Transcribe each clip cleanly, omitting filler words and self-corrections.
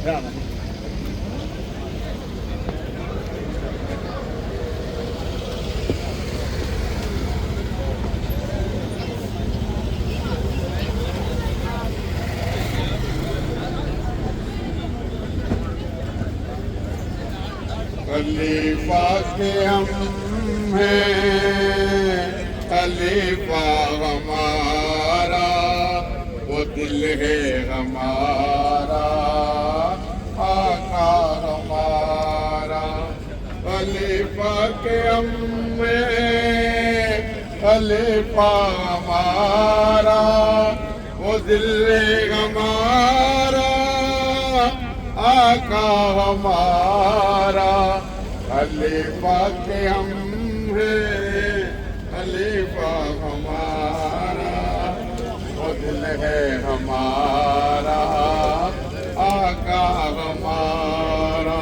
खलीफा के हम हैं, खलीफा हमारा, वो दिल है हमारा, आका हमारा। खलीफा के हम हैं, खलीफा हमारा, वो दिल है हमारा, आका हमारा। खलीफा के हम हैं, खलीफा हमारा, वो दिल है हमारा, आका हमारा।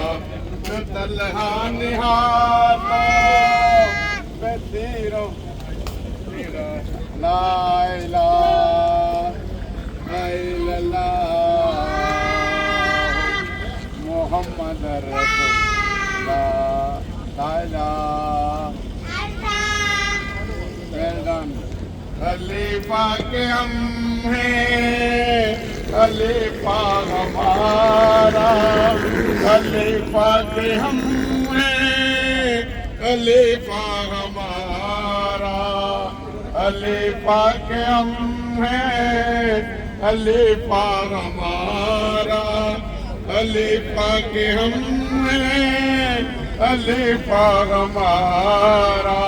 जो तलहा निहाता मैं तेरो ला इलाहा इल्लल्लाह मोहम्मद रसूलुल्लाह ला इलाहा। खलीफा के हम हैं, खलीफा हमारा, खलीफा के हम हैं, खलीफा हमारा। खलीफा के हम हैं, खलीफा हमारा, खलीफा के हम हैं, खलीफा हमारा।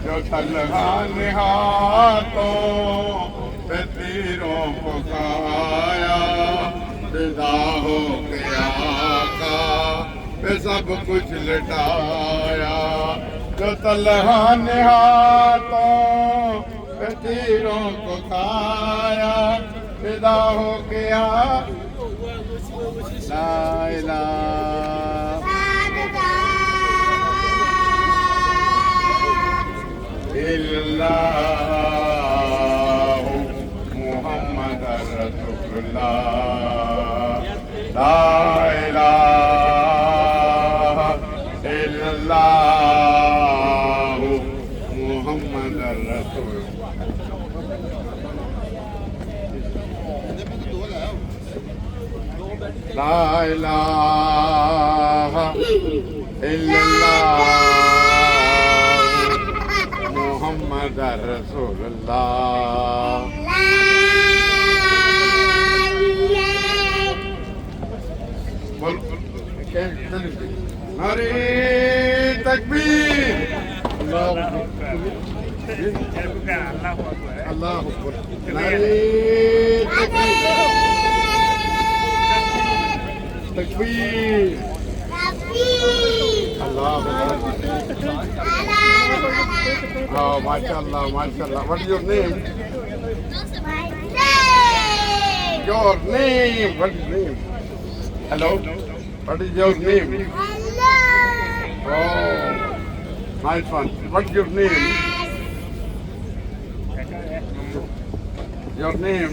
जो तलहा निहातों पे तीरों को खाया, फिदा हो गया आका पे सब कुछ लटाया। जो तलहा निहातों पे तीरों को खाया, फिदा हो गया ला इलाहा इल्लल्लाह मुहम्मद रसूलुल्लाह ला इलाहा इल्लल्लाह मुहम्मद रसूलुल्लाह ला इलाहा इल्लल्लाह मोहम्मद रसूलुल्लाह। नारे तकबीर, अल्लाहु अकबर, नारे तकबीर, अल्लाह। Oh, mashallah, mashallah. What is your name? Your name. What is your name? Hello. What is your name? Oh, nice one. What is your name? Your name?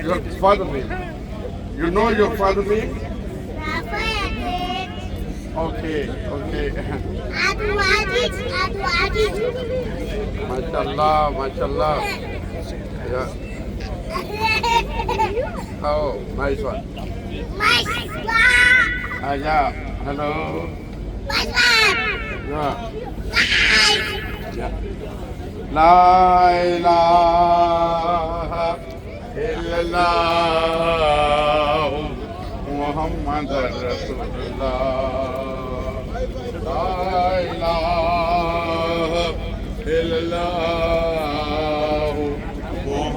Your father's name. You know your father's name? Okay, okay. Mashallah, mashallah. Yeah. Oh, nice one. Yeah. Hello. Yeah. Yeah. La ilaha illallah Muhammad Rasulullah.